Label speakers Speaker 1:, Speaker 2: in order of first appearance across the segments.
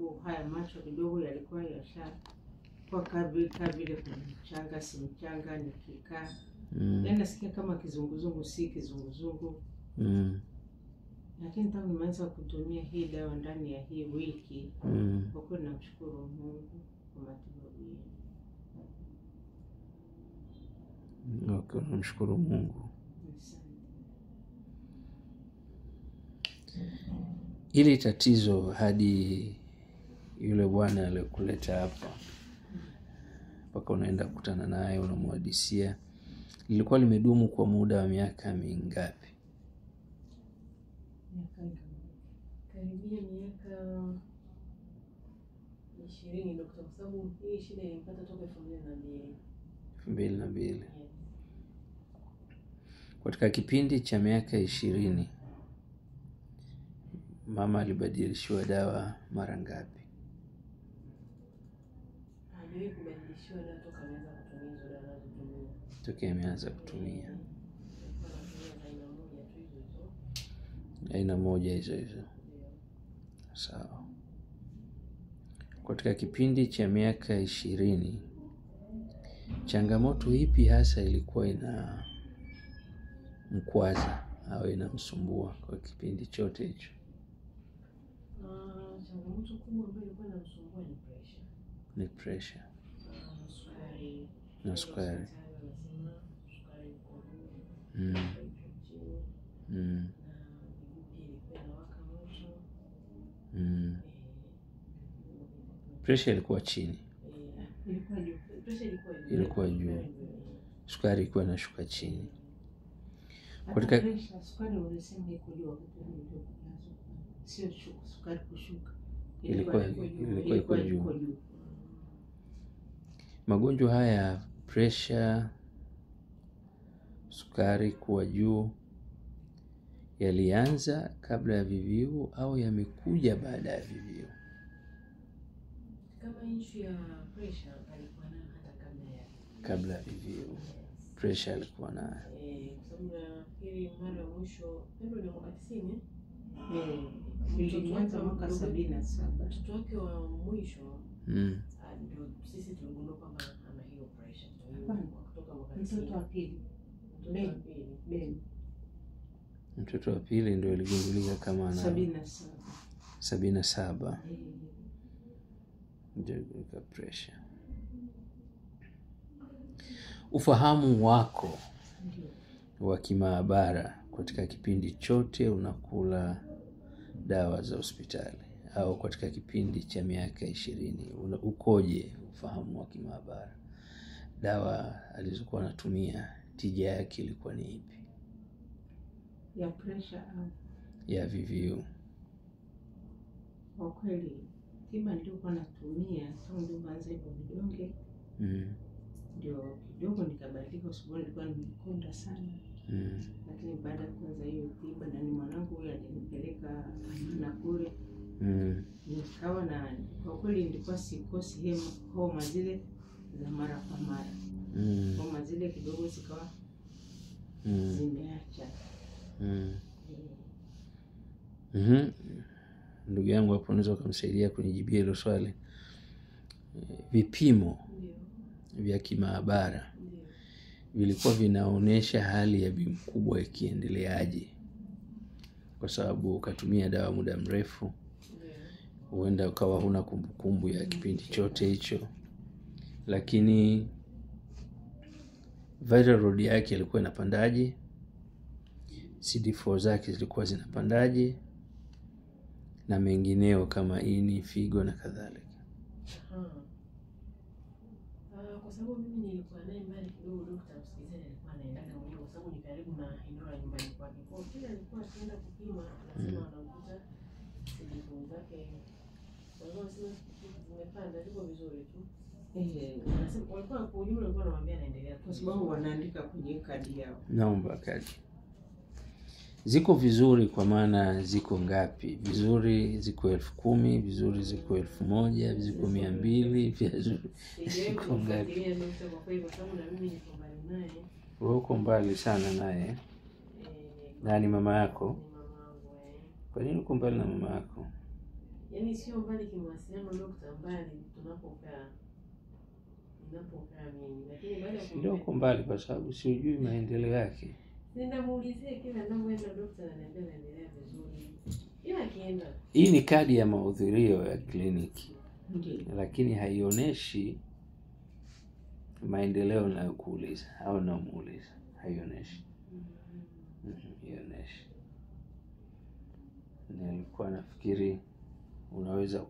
Speaker 1: sababu haya macho kidogo yalikuwa kwa kabile mchanga si mchanga nikikaa. Nasikia kama kizunguzungu si kizunguzungu. Lakini tangu nimeanza kutumia hii dawa ndani ya hii wiki, kwa kweli namshukuru Mungu kwa matibabu yenu.
Speaker 2: Okay, namshukuru Mungu. Ili tatizo hadi yule bwana alikuleta hapa mpaka unaenda kukutana naye unamhadisia, lilikuwa limedumu kwa muda wa miaka mingapi?
Speaker 1: Karibia miaka 20 ndio, kwa sababu hii shida ilipata toka
Speaker 2: 2002. Katika kipindi cha miaka 20 mama alibadilishiwa dawa mara ngapi?
Speaker 1: Alibadilishiwa dawa toka ameanza kutumia hizo dawa anazotumia.
Speaker 2: Toka ameanza kutumia. Aina moja hizo. Sawa. Katika kipindi cha miaka 20 changamoto ipi hasa ilikuwa ina mkwaza au inamsumbua kwa kipindi chote hicho?
Speaker 1: Changamoto kubwa ambayo ilikuwa inamsumbua ni pressure. Sukari.
Speaker 2: Sukari. Pressure ilikuwa chini. Ilikuwa juu. Sukari ilikuwa inashuka chini.
Speaker 1: Katika sukari wanasema iko juu, sio sukari kushuka.
Speaker 2: Ilikuwa juu. Magonjwa haya, pressure, sukari kuwa juu, yalianza kabla ya VVU au yamekuja baada ya VVU?
Speaker 1: Kama issue ya pressure alikuwa nayo hata
Speaker 2: kabla ya VVU. Pressure alikuwa nayo.
Speaker 1: Kwa sababu nafikiri mara mwisho ndio ni mwaka 90. Nilianza mwaka 77. Mtoto wake wa mwisho ndio sisi tuligundua kwamba ana hiyo pressure. Kutoka mwaka 90. Mtoto wa pili.
Speaker 2: Mtoto wa pili ndio aligundulika kama ana 77. Ndio pressure. Ufahamu wako wa kimaabara katika kipindi chote unakula dawa za hospitali au katika kipindi cha miaka 20 ukoje ufahamu wa kimaabara? Dawa alizokuwa anatumia tija yake ilikuwa ni ipi?
Speaker 1: Ya pressure au
Speaker 2: ya VVU?
Speaker 1: Kwa kweli tiba nilikuwa natumia tangu mwanzo hiyo vidonge. Ndio kidogo nikabadilika kwa sababu nilikuwa nimekonda sana. Lakini baada ya kuanza hiyo tiba na ni mwanangu huyo alinipeleka na kule. Nikawa na kwa kweli nilikuwa sikosi homa zile za mara kwa mara. Homa zile kidogo zikawa zimeacha.
Speaker 2: Ndugu yangu hapo unaweza kumsaidia kunijibia hilo swali. Vipimo vya kimaabara vilikuwa vinaonesha hali ya bibi mkubwa ikiendeleaje? Kwa sababu ukatumia dawa muda mrefu, huenda ukawa huna kumbukumbu ya kipindi chote hicho, lakini viral load yake ilikuwa inapandaje? CD4 zake zilikuwa zinapandaje? Na mengineo kama ini, figo na kadhalika.
Speaker 1: Kwa sababu mimi nilikuwa naye mbali kidogo, daktari msikizeni alikuwa anaenda mwenyewe kwa sababu ni karibu na eneo la nyumbani kwake. Kwa kila alikuwa akienda kupima lazima anakuta CD4 zake wanasema zimepanda, ziko vizuri tu. Wanasema walikuwa kwa ujumla walikuwa wanamwambia anaendelea kwa sababu wanaandika kwenye kadi yao.
Speaker 2: Naomba kadi. Ziko vizuri kwa maana ziko ngapi? Vizuri ziko 10,000, vizuri ziko 1,000, ziko 200, vizuri ziko ngapi? Wewe uko mbali sana naye. Nani mama yako? Kwa nini uko mbali na mama yako?
Speaker 1: Yaani sio mbali kimawasiliano dokta, mbali tunapokaa. Ninapokaa mimi. Lakini baada ya
Speaker 2: kidogo mbali kwa sababu sijui maendeleo yake.
Speaker 1: Ninamuulizia kila ninapoenda dokta ananiambia naendelea vizuri. Ila akienda.
Speaker 2: Hii ni kadi ya mahudhurio ya kliniki.
Speaker 1: Ndiyo.
Speaker 2: Lakini haionyeshi maendeleo ninayokuuliza au namuuliza. Haionyeshi. Haionyeshi. Nilikuwa nafikiri unaweza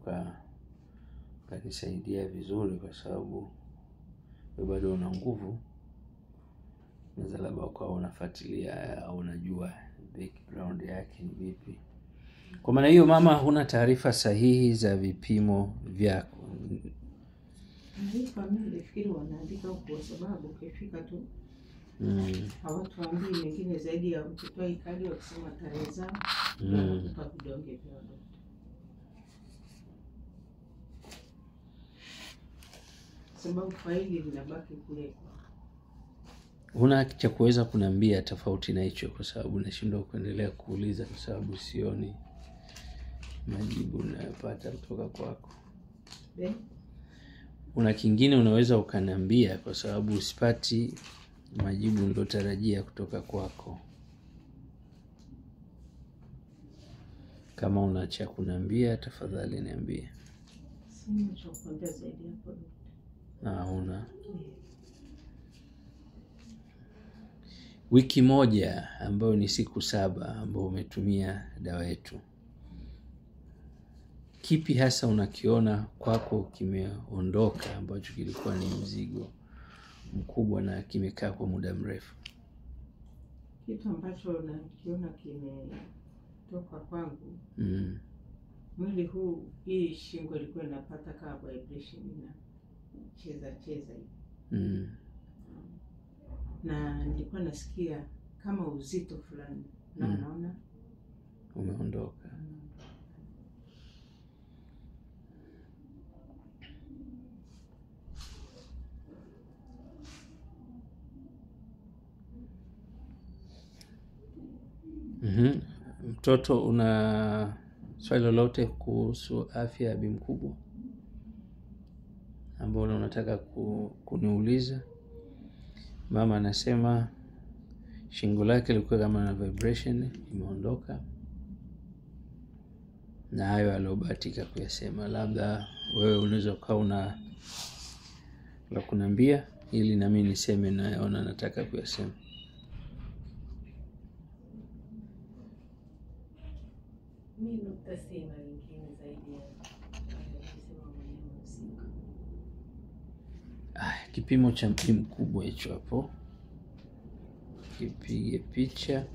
Speaker 2: ukanisaidia vizuri kwa sababu wewe bado una nguvu. Naweza labda ukawa unafuatilia au unajua background yake ni vipi. Kwa maana hiyo mama, huna taarifa sahihi za vipimo vyako.
Speaker 1: Mimi nafikiri wanaandika kwa sababu ukifika tu hawatuambii mengine zaidi ya kutoa ikadi wakisema tarehe zao na kutoa vidonge vyao. Sababu faili linabaki kule.
Speaker 2: Huna cha kuweza kuniambia tofauti na hicho, kwa sababu nashindwa kuendelea kuuliza kwa sababu sioni majibu ninayopata kutoka kwako. Una kingine unaweza ukaniambia, kwa sababu usipati majibu nilotarajia kutoka kwako. Kama una cha kuniambia tafadhali niambie.
Speaker 1: Sina cha kuambia zaidi hapo.
Speaker 2: Una wiki moja ambayo ni siku 7 ambayo umetumia dawa yetu, kipi hasa unakiona kwako kimeondoka ambacho kilikuwa ni mzigo mkubwa na kimekaa kwa muda mrefu?
Speaker 1: Kitu ambacho nakiona kimetoka kwangu, mwili huu, hii shingo ilikuwa inapata kama vibration na cheza hivi. Na nilikuwa nasikia kama uzito fulani na naona
Speaker 2: umeondoka. Mtoto, una swali lolote kuhusu afya ya bibi mkubwa ambalo unataka kuniuliza? Mama anasema shingo lake ilikuwa kama na vibration, imeondoka. Na hayo alobahatika kuyasema. Labda wewe unaweza kuwa una la kuniambia ili na mimi niseme naona nataka kuyasema.
Speaker 1: Mimi nitasema lingine zaidi ya kusema mwenyewe usiku.
Speaker 2: Kipimo cha mpimo mkubwa hicho hapo. Kipige picha.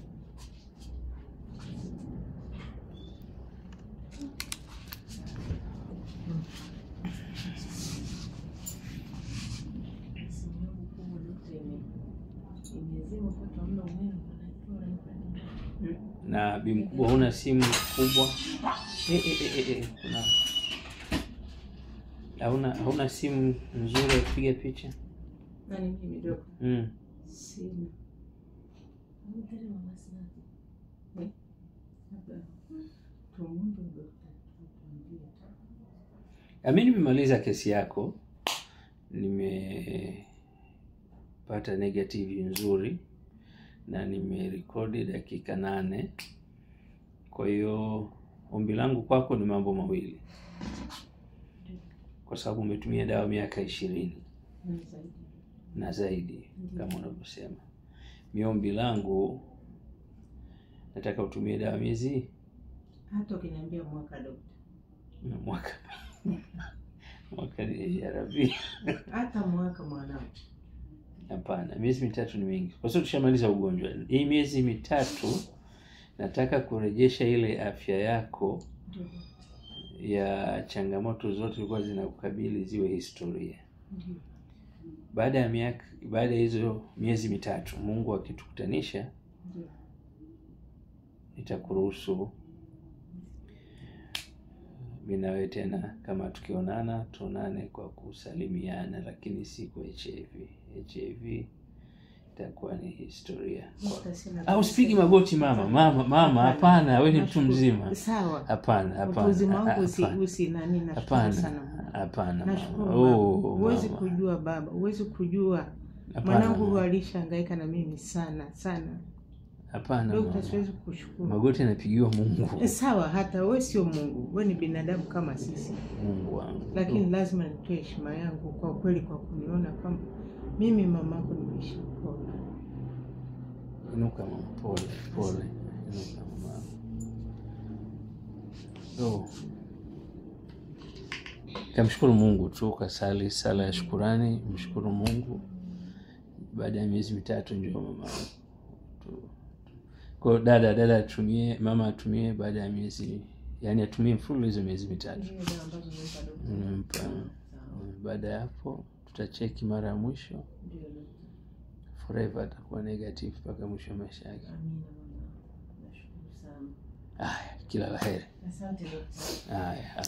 Speaker 2: Na bibi mkubwa huna simu kubwa? Hauna simu nzuri ya kupiga picha?
Speaker 1: Nani mimi dogo? Simu. Mtari wa masnati. Tumundo dokta.
Speaker 2: Mimi nimemaliza kesi yako. Nimepata negative nzuri na nimerekodi dakika 8. Kwa hiyo ombi langu kwako ni mambo mawili. Kwa sababu umetumia dawa miaka 20 na zaidi kama unavyosema. Ombi langu, nataka utumie dawa miezi,
Speaker 1: hata ukiniambia mwaka dokta.
Speaker 2: Mwaka ya Rabi.
Speaker 1: Hata mwaka mwanangu.
Speaker 2: Hapana, miezi 3 ni mingi. Kwa sababu tushamaliza ugonjwa. Hii miezi 3 nataka kurejesha ile afya yako ya changamoto zote zilikuwa zinakukabili ziwe historia. Baada ya hizo miezi 3, Mungu akitukutanisha, nitakuruhusu mimi na wewe tena, kama tukionana tuonane kwa kusalimiana, lakini si kwa HIV. HIV itakuwa ni historia.
Speaker 1: Nitasema
Speaker 2: Usipigi magoti mama, hapana, wewe ni mtu mzima.
Speaker 1: Sawa.
Speaker 2: Hapana.
Speaker 1: Uzima wangu usi nani, nashukuru sana.
Speaker 2: Hapana.
Speaker 1: Huwezi kujua baba, huwezi kujua. Mwanangu alishangaika na mimi sana.
Speaker 2: Hapana.
Speaker 1: Dokta, siwezi kushukuru.
Speaker 2: Magoti yanapigiwa Mungu.
Speaker 1: Sawa, hata wewe sio Mungu. Wewe ni binadamu kama sisi.
Speaker 2: Mungu wangu.
Speaker 1: Lakini lazima nitoe heshima yangu kwa kweli, kwa kuniona kwamba mimi mamako nimeshapona.
Speaker 2: Inuka mama, pole. Inuka mama. Kamshukuru Mungu tu, kasali sala ya shukrani, mshukuru Mungu. Baada ya miezi 3 ndio mama. Kwa dada atumie, mama atumie baada ya miezi, yani atumie mfululizo miezi 3. Baada ya hapo tutacheki mara ya mwisho. Forever atakuwa negative mpaka mwisho wa maisha yake.
Speaker 1: Amina mama. Nashukuru sana.
Speaker 2: Kila la heri.
Speaker 1: Asante daktari.
Speaker 2: Haya.